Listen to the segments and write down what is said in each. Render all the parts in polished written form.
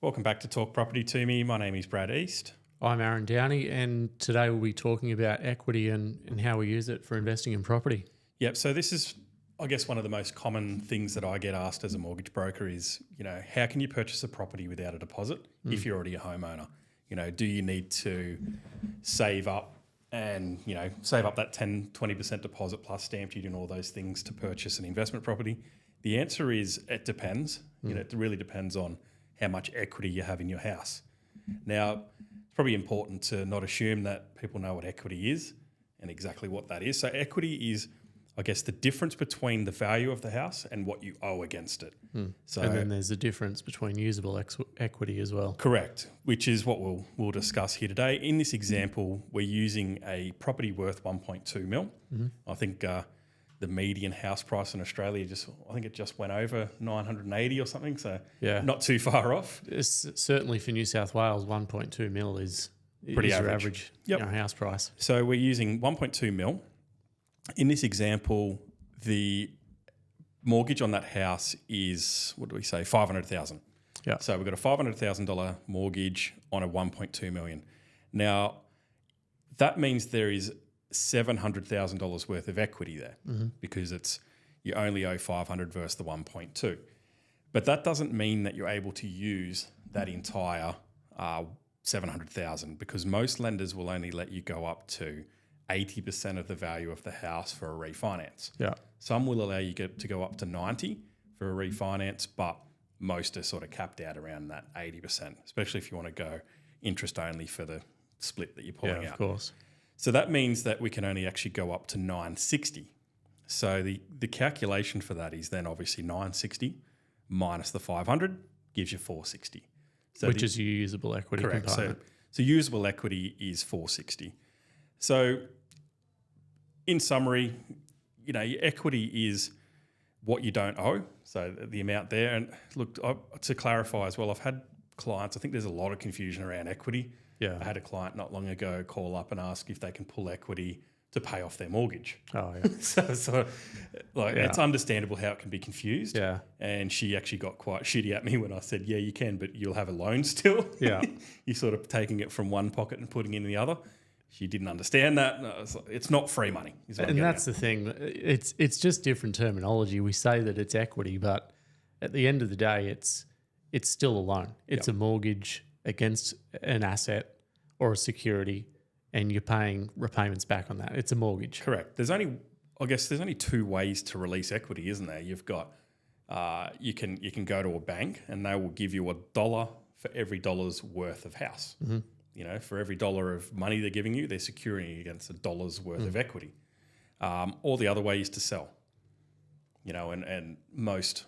Welcome back to Talk Property to Me. My name is Brad East. I'm Aaron Downie, and today we'll be talking about equity and how we use it for investing in property. Yep. So this is, I guess, one of the most common things that I get asked as a mortgage broker is, how can you purchase a property without a deposit if you're already a homeowner? Do you need to save up and, save up that 10, 20% deposit plus stamp duty and all those things to purchase an investment property? The answer is it depends. It really depends on how much equity you have in your house. Now, it's probably important to not assume that people know what equity is and exactly what that is. So equity is, I guess, the difference between the value of the house and what you owe against it. So, And then there's a difference between usable equity as well. correct, which is what we'll discuss here today. In this example, we're using a property worth 1.2 mil. I think the median house price in Australia I think it just went over 980 or something. So not too far off. Certainly for New South Wales, 1.2 mil is Pretty your average. average house price. So we're using 1.2 mil. In this example, the mortgage on that house is, $500,000. Yeah. So we've got a $500,000 mortgage on a 1.2 million. Now, that means there is $700,000 worth of equity there because you only owe 500 versus the 1.2. But that doesn't mean that you're able to use that entire 700,000 because most lenders will only let you go up to 80% of the value of the house for a refinance. Yeah. Some will allow you to go up to 90 for a refinance, but most are sort of capped out around that 80%, especially if you want to go interest only for the split that you're pulling out. Of course. So that means that we can only actually go up to 960. So the calculation for that is then obviously 960 minus the 500 gives you 460. So Which is your usable equity correct. component. So usable equity is 460. So in summary, your equity is what you don't owe. So the amount there. And look, to clarify as well, I've had clients, I think there's a lot of confusion around equity. Yeah. I had a client not long ago call up and ask if they can pull equity to pay off their mortgage. Oh, yeah. It's understandable how it can be confused. Yeah. And she actually got quite shitty at me when I said, yeah, you can, but you'll have a loan still. Yeah. You're sort of taking it from one pocket and putting it in the other. She didn't understand that. No, it's not free money. And that's the thing. It's just different terminology. We say that it's equity, but at the end of the day, it's still a loan. It's a mortgage against an asset or a security, and you're paying repayments back on that. It's a mortgage. Correct. There's only two ways to release equity, isn't there? You've got you can go to a bank and they will give you $1 for every dollar's worth of house. For every dollar of money they're giving you, they're securing against $1 worth of equity. Or the other way is to sell. And most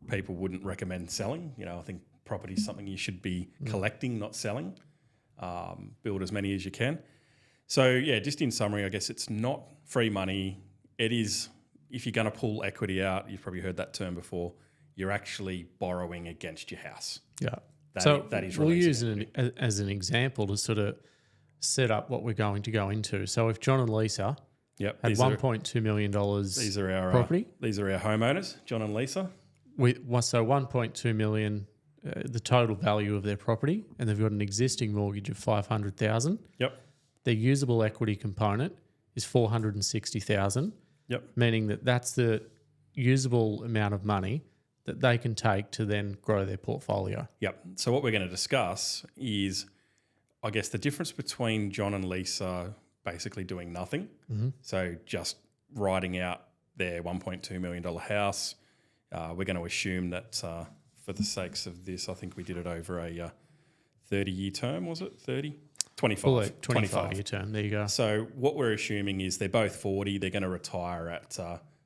people wouldn't recommend selling. I think property is something you should be collecting, not selling. Build as many as you can. So just in summary, I guess it's not free money. It is, if you're going to pull equity out, you've probably heard that term before, you're actually borrowing against your house. Yeah. That is we'll use equity. as an example to sort of set up what we're going to go into. So if John and Lisa had $1.2 million these are our property. These are our homeowners, John and Lisa. So 1.2 million, the total value of their property, and they've got an existing mortgage of 500,000. Yep. Their usable equity component is 460,000. Yep. Meaning that's the usable amount of money that they can take to then grow their portfolio. Yep. So what we're going to discuss is, I guess, the difference between John and Lisa basically doing nothing. So just writing out their $1.2 million house. We're going to assume that for the sakes of this, I think we did it over a 30-year term, was it? 30? 25. 25-year term. There you go. So what we're assuming is they're both 40. They're going to retire at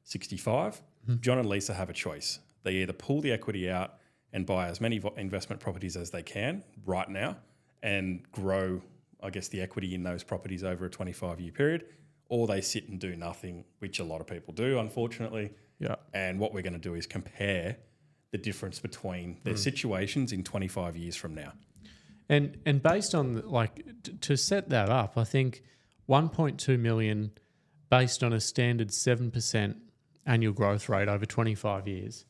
65. John and Lisa have a choice. They either pull the equity out and buy as many investment properties as they can right now and grow, I guess, the equity in those properties over a 25-year period, or they sit and do nothing, which a lot of people do, unfortunately. Yeah. And what we're going to do is compare the difference between their situations in 25 years from now. And based on to set that up, I think 1.2 million based on a standard 7% annual growth rate over 25 years,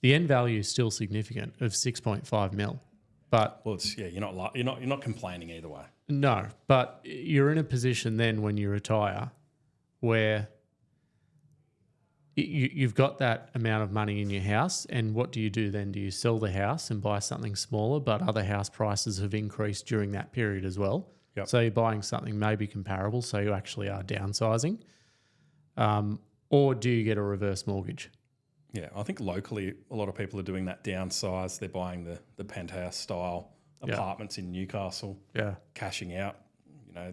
the end value is still significant of 6.5 mil. But Well, you're not complaining either way. no, but you're in a position then when you retire where you've got that amount of money in your house, and what do you do then? Do you sell the house and buy something smaller, but other house prices have increased during that period as well? Yep. So you're buying something maybe comparable, so you actually are downsizing. Or do you get a reverse mortgage? Yeah, I think locally a lot of people are doing that downsize. They're buying the penthouse style apartments in Newcastle, cashing out. You know,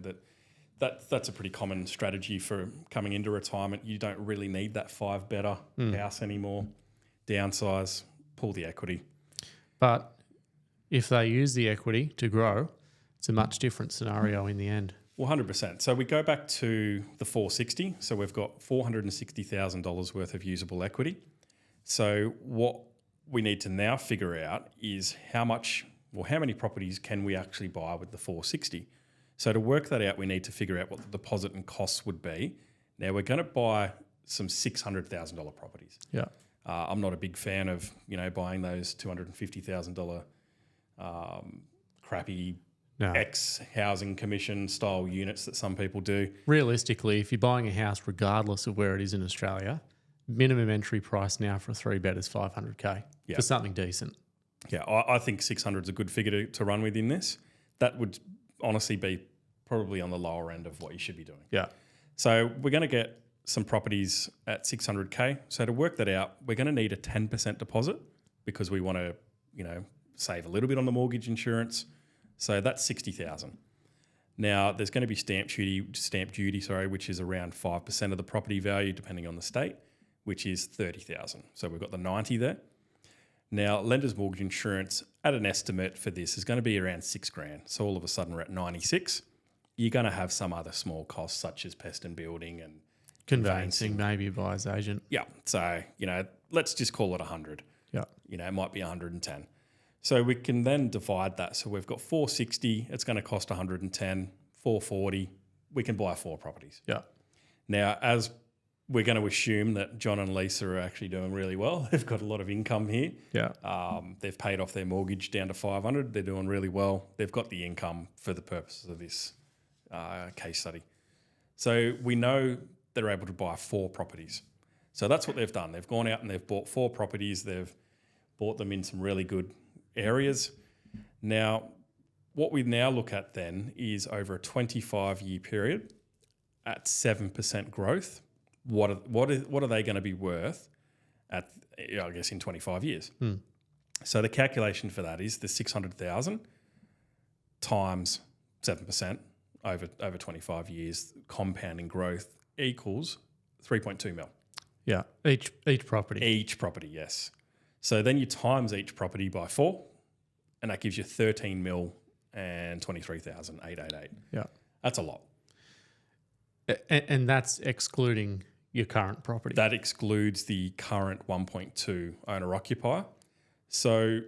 that's a pretty common strategy for coming into retirement. You don't really need that 5-bedder house anymore. Downsize, pull the equity. But if they use the equity to grow, it's a much different scenario in the end. Well, 100%. So we go back to the 460. So we've got $460,000 worth of usable equity. So what we need to now figure out is how many properties can we actually buy with the 460? So to work that out, we need to figure out what the deposit and costs would be. Now we're going to buy some $600,000 properties. Yeah. I'm not a big fan of buying those $250,000 crappy ex-housing commission style units that some people do. Realistically, if you're buying a house, regardless of where it is in Australia, minimum entry price now for a 3-bed is $500K for something decent. Yeah, I think 600 is a good figure to run with in this. That would honestly be probably on the lower end of what you should be doing. Yeah. So we're going to get some properties at 600K. So to work that out, we're going to need a 10% deposit because we want to, save a little bit on the mortgage insurance. So that's 60,000. Now there's going to be stamp duty, which is around 5% of the property value, depending on the state, which is 30,000. So we've got the 90 there. Now, lender's mortgage insurance at an estimate for this is going to be around $6,000. So all of a sudden we're at 96. You're going to have some other small costs such as pest and building and conveyancing, maybe a buyer's agent. Yeah. So, let's just call it 100. Yeah. It might be 110. So we can then divide that. So we've got 460. It's going to cost 110, 440. We can buy 4 properties. Yeah. Now, as we're going to assume that John and Lisa are actually doing really well. They've got a lot of income here. Yeah. They've paid off their mortgage down to 500. They're doing really well. They've got the income for the purposes of this case study. So we know they're able to buy 4 properties. So that's what they've done. They've gone out and they've bought 4 properties. They've bought them in some really good areas. Now, what we now look at then is over a 25-year period at 7% growth. What are they going to be worth at, I guess, in 25 years? So the calculation for that is the 600,000 times 7% over 25 years, compounding growth equals 3.2 mil. Yeah, each property. Each property, yes. So then you times each property by 4, and that gives you 13 mil and 23,888. Yeah, that's a lot. And that's excluding your current property. That excludes the current 1.2 owner occupier. So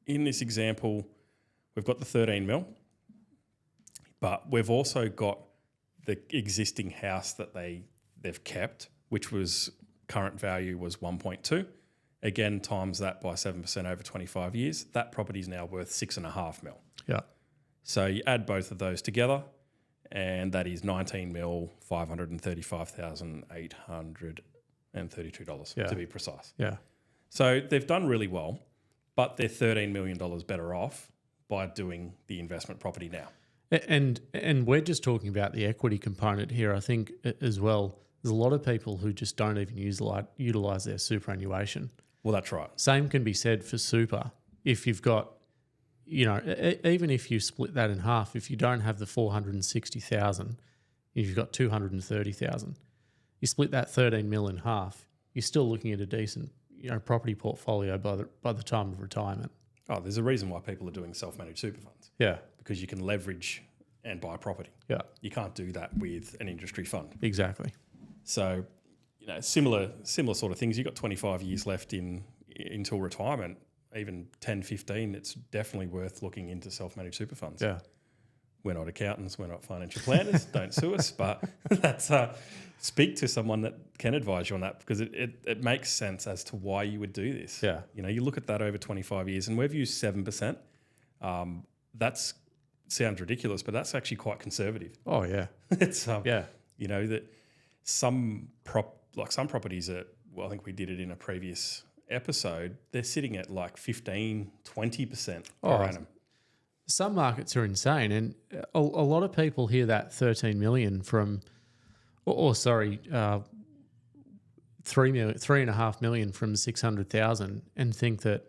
in this example, we've got the 13 mil, but we've also got the existing house that they've kept, which was current value was 1.2. Again, times that by 7% over 25 years. That property is now worth 6.5 mil. Yeah. So you add both of those together, and that is 19 mil, $535,832 to be precise. Yeah. So they've done really well, but they're $13 million better off by doing the investment property now. And we're just talking about the equity component here. I think as well, there's a lot of people who just don't even utilize their superannuation. Well, that's right. Same can be said for super. If you've got, even if you split that in half, if you don't have the 460,000, if you've got 230,000, you split that 13 mil in half, you're still looking at a decent, property portfolio by the time of retirement. Oh, there's a reason why people are doing self-managed super funds. Yeah. Because you can leverage and buy property. Yeah. You can't do that with an industry fund. Exactly. So, similar sort of things. You've got 25 years left until retirement, even 10, 15. It's definitely worth looking into self-managed super funds. Yeah. We're not accountants. We're not financial planners. Don't sue us. But that's speak to someone that can advise you on that, because it makes sense as to why you would do this. Yeah. You look at that over 25 years, and we've used 7%. That's sounds ridiculous, but that's actually quite conservative. Oh yeah, It's yeah, you know that some properties that, well, I think we did it in a previous episode, they're sitting at like 15-20% per annum. Some markets are insane, and a lot of people hear that 13 million from, or sorry, 3.5 million from 600,000, and think that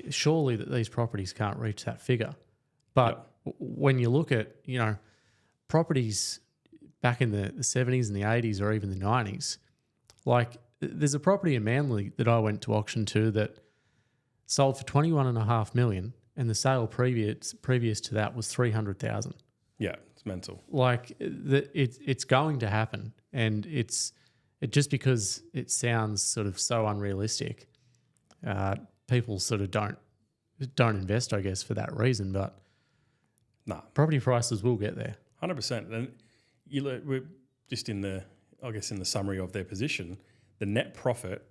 surely that these properties can't reach that figure. But when you look at properties back in the 70s and the 80s or even the 90s, like there's a property in Manly that I went to auction to that sold for 21.5 million. And the sale previous to that was 300,000. Yeah, it's mental. Like it's going to happen, and it just because it sounds sort of so unrealistic, people sort of don't invest, I guess, for that reason. But property prices will get there. 100%. And we're just in the summary of their position, the net profit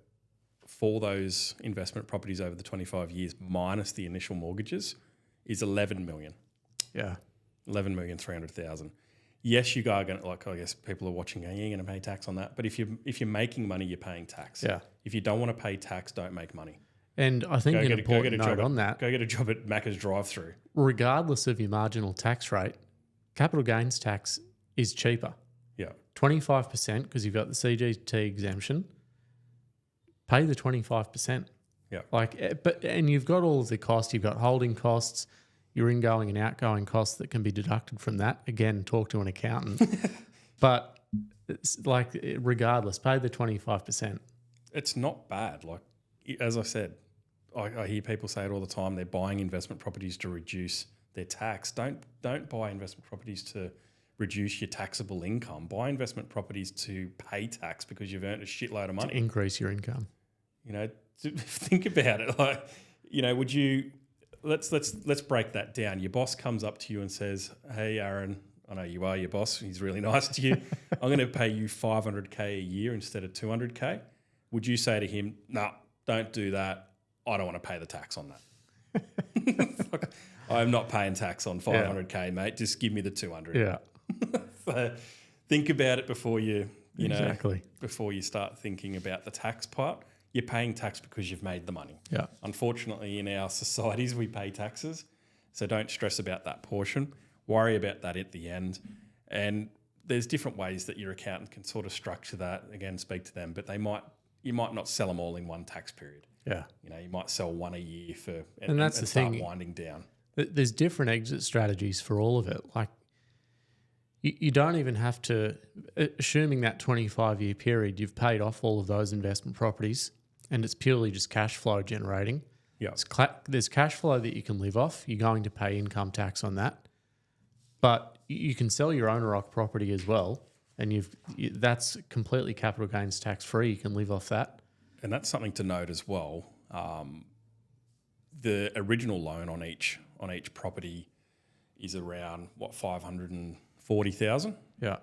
for those investment properties over the 25 years minus the initial mortgages is 11 million. Yeah. 11,300,000. Yes, you are going to, I guess people are watching going, you're going to pay tax on that. But if you're making money, you're paying tax. Yeah. If you don't want to pay tax, don't make money. And I think an important note on that. Go get a job at Macca's drive-through. Regardless of your marginal tax rate, capital gains tax is cheaper. Yeah. 25% because you've got the CGT exemption. Pay the 25%. Yeah. And you've got all of the costs. You've got holding costs, your ingoing and outgoing costs that can be deducted from that. Again, talk to an accountant. But it's regardless, pay the 25%. It's not bad. Like, as I said, I hear people say it all the time. They're buying investment properties to reduce their tax. Don't buy investment properties to reduce your taxable income. Buy investment properties to pay tax because you've earned a shitload of money. To increase your income. Think about it. Would you? Let's break that down. Your boss comes up to you and says, "Hey, Aaron, I know you are your boss. He's really nice to you. I'm going to pay you $500K a year instead of $200K." Would you say to him, "No, don't do that. I don't want to pay the tax on that. I'm not paying tax on $500K, mate. Just give me the $200." Yeah. So think about it before exactly. Before you start thinking about the tax part. You're paying tax because you've made the money. Yeah. Unfortunately, in our societies, we pay taxes. So don't stress about that portion. Worry about that at the end. And there's different ways that your accountant can sort of structure that. Again, speak to them, but you might not sell them all in one tax period. Yeah. You might sell one a year and that's the start thing. Winding down. There's different exit strategies for all of it. Like you don't even have to, assuming that 25-year period, you've paid off all of those investment properties and it's purely just cash flow generating. Yeah. There's cash flow that you can live off. You're going to pay income tax on that. But you can sell your owner-occupied property as well, and that's completely capital gains tax free. You can live off that. And that's something to note as well. The original loan on each property is around $540,000. Yeah.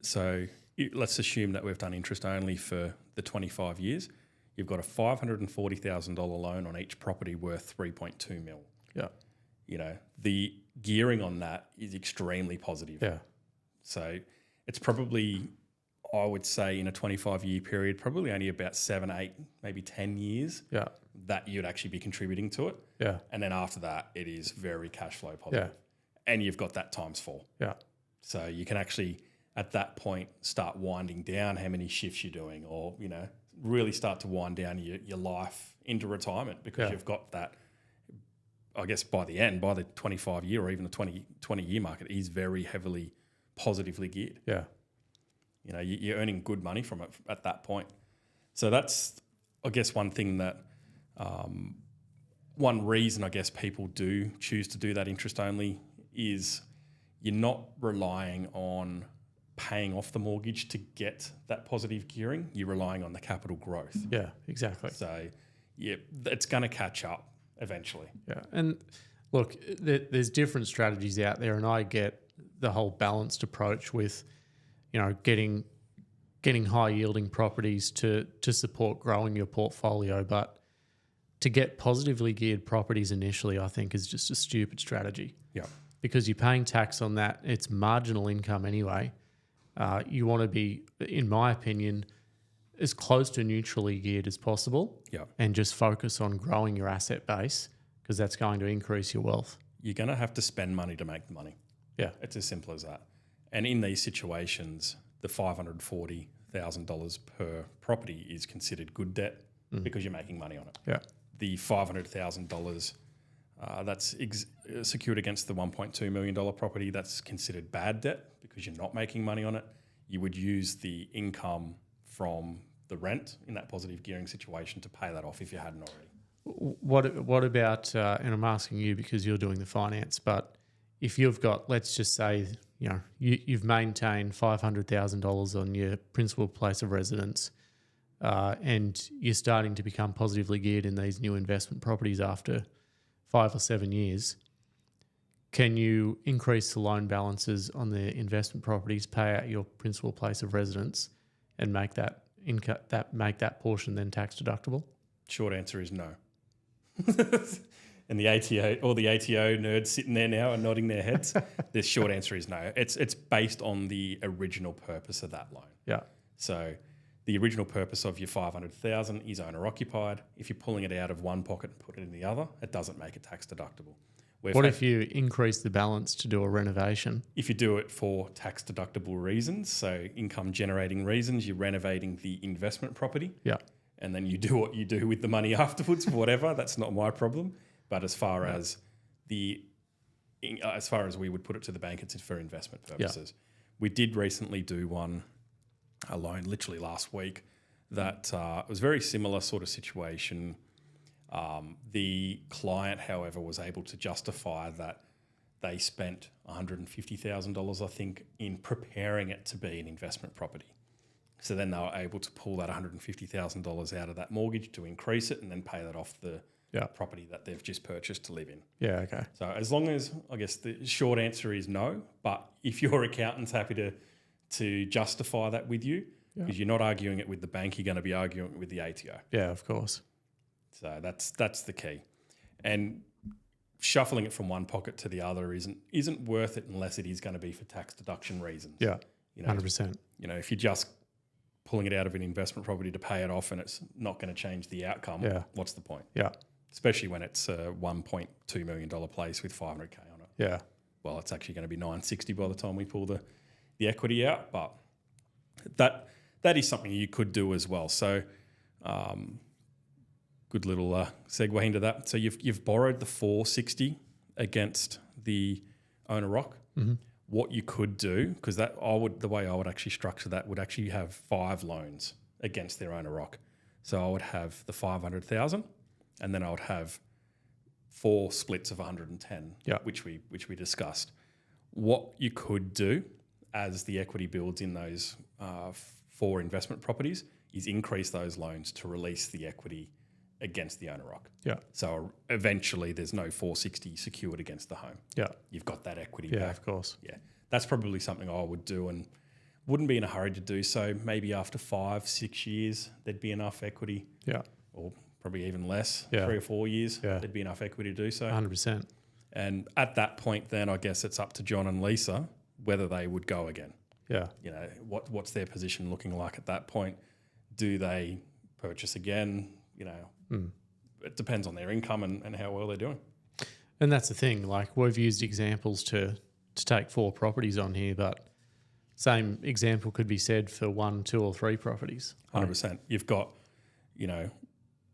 So let's assume that we've done interest only for the 25 years. You've got a $540,000 loan on each property worth 3.2 mil. Yeah. The gearing on that is extremely positive. Yeah. So it's probably, I would say, in a 25-year period, probably only about 7, 8, maybe 10 years that you'd actually be contributing to it. Yeah. And then after that, it is very cash flow positive. Yeah. And you've got that times 4. Yeah. So you can actually, at that point, start winding down how many shifts you're doing, or, really start to wind down your life into retirement because you've got that. I guess by the 25-year or even the 20-year market is very heavily positively geared. Yeah. You're earning good money from it at that point. So that's, I guess, one thing that, one reason I guess people do choose to do that interest only is you're not relying on paying off the mortgage to get that positive gearing. You're relying on the capital growth. Yeah, exactly. So, it's going to catch up eventually. Yeah. And look, there's different strategies out there, and I get the whole balanced approach with, getting high yielding properties to support growing your portfolio. But to get positively geared properties initially, I think, is just a stupid strategy. Yeah. Because you're paying tax on that. It's marginal income anyway. You want to be, in my opinion, as close to neutrally geared as possible. Yeah. And just focus on growing your asset base because that's going to increase your wealth. You're going to have to spend money to make the money. Yeah. It's as simple as that. And in these situations, the $540,000 per property is considered good debt because you're making money on it. Yeah. The $500,000 that's secured against the $1.2 million property, that's considered bad debt because you're not making money on it. You would use the income from the rent in that positive gearing situation to pay that off if you hadn't already. What about, and I'm asking you because you're doing the finance, but if you've got, let's just say, you've maintained $500,000 on your principal place of residence, and you're starting to become positively geared in these new investment properties after 5 or 7 years, can you increase the loan balances on the investment properties, pay out your principal place of residence, and make that portion then tax deductible? Short answer is no. And the ATO nerds sitting there now are nodding their heads. The short answer is no. It's based on the original purpose of that loan. Yeah. So the original purpose of your $500,000 is owner occupied. If you're pulling it out of one pocket and put it in the other, it doesn't make it tax deductible. What if you increase the balance to do a renovation? If you do it for tax deductible reasons, so income generating reasons, you're renovating the investment property. Yeah. And then you do what you do with the money afterwards, whatever. That's not my problem. But as far as we would put it to the bank, it's for investment purposes. Yeah. We did recently do a loan literally last week that was very similar sort of situation. The client, however, was able to justify that they spent $150,000, I think, in preparing it to be an investment property. So then they were able to pull that $150,000 out of that mortgage to increase it and then pay that off the property that they've just purchased to live in. Yeah, okay. So as long as, I guess the short answer is no, but if your accountant's happy to justify that with you, because you're not arguing it with the bank, you're going to be arguing it with the ATO. Yeah, of course. So that's the key. And shuffling it from one pocket to the other isn't worth it unless it is going to be for tax deduction reasons. Yeah, 100%. If you're just pulling it out of an investment property to pay it off and it's not going to change the outcome, what's the point? Yeah. Especially when it's a $1.2 million place with $500K on it. Yeah. Well, it's actually going to be $960 by the time we pull the equity out, but that is something you could do as well. So good little segue into that. So you've borrowed the $460 against the owner rock. Mm-hmm. What you could do, because the way I would actually structure that would actually have 5 loans against their owner rock. So I would have the $500,000, and then I would have 4 splits of 110, which we discussed. What you could do as the equity builds in those 4 investment properties is increase those loans to release the equity against the owner rock. Yeah. So eventually there's no 460 secured against the home. Yeah. You've got that equity back. Yeah, of course. Yeah. That's probably something I would do and wouldn't be in a hurry to do so. Maybe after 5-6 years, there'd be enough equity. Yeah. Or probably even less, 3 or 4 years, there'd be enough equity to do so. 100%. And at that point, then I guess it's up to John and Lisa whether they would go again. Yeah. What's their position looking like at that point? Do they purchase again? It depends on their income and how well they're doing. And that's the thing. Like we've used examples to take 4 properties on here, but same example could be said for 1, 2, or 3 properties. 100%. You've got,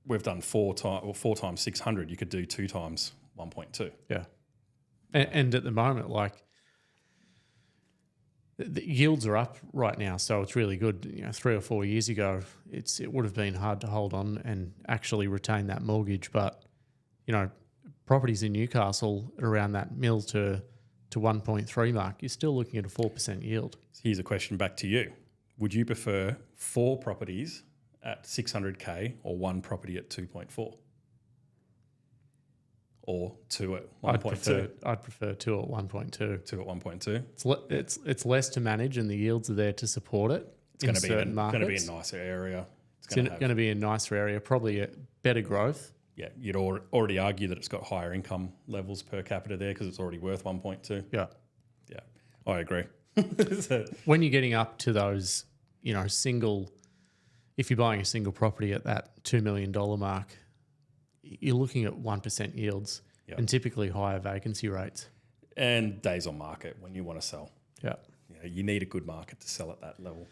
we've done 4 times 600. You could do 2 times 1.2. Yeah. And at the moment, like the yields are up right now, so it's really good. 3 or 4 years ago, it would have been hard to hold on and actually retain that mortgage. But properties in Newcastle at around that mil to 1.3 mark, you're still looking at a 4% yield. Here's a question back to you: would you prefer 4 properties at 600K or 1 property at 2.4? Or 2 at 1.2? I'd prefer 2 at 1.2. 2 at 1.2? It's less to manage and the yields are there to support it. It's going to be a nicer area. It's going to be a nicer area, probably a better growth. Yeah, you'd already argue that it's got higher income levels per capita there because it's already worth 1.2. Yeah. Yeah, I agree. So, When you're getting up to those, if you're buying a single property at that $2 million mark, you're looking at 1% yields and typically higher vacancy rates. And days on market when you want to sell. Yeah. You need a good market to sell at that level.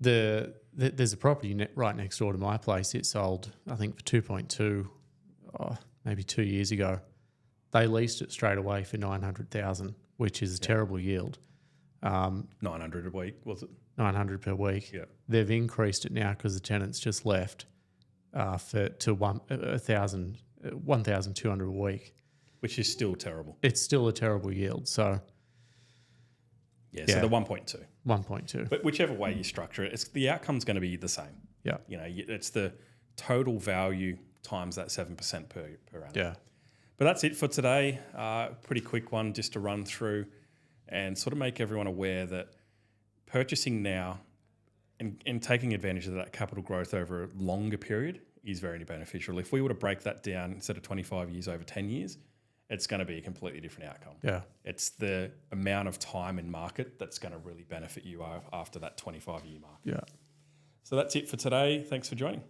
There's a property right next door to my place. It sold, I think, for 2.2, maybe 2 years ago. They leased it straight away for $900,000, which is a terrible yield. 900 a week, was it? 900 per week. Yeah. They've increased it now because the tenants just left to 1,200 a week. Which is still terrible. It's still a terrible yield. So so the 1.2. 1.2. But whichever way you structure it, the outcome's going to be the same. Yeah. It's the total value times that 7% per annum. Yeah. But that's it for today. Pretty quick one just to run through and sort of make everyone aware that purchasing now and taking advantage of that capital growth over a longer period is very beneficial. If we were to break that down instead of 25 years over 10 years, it's going to be a completely different outcome. Yeah. It's the amount of time in market that's going to really benefit you after that 25-year mark. Yeah. So that's it for today. Thanks for joining.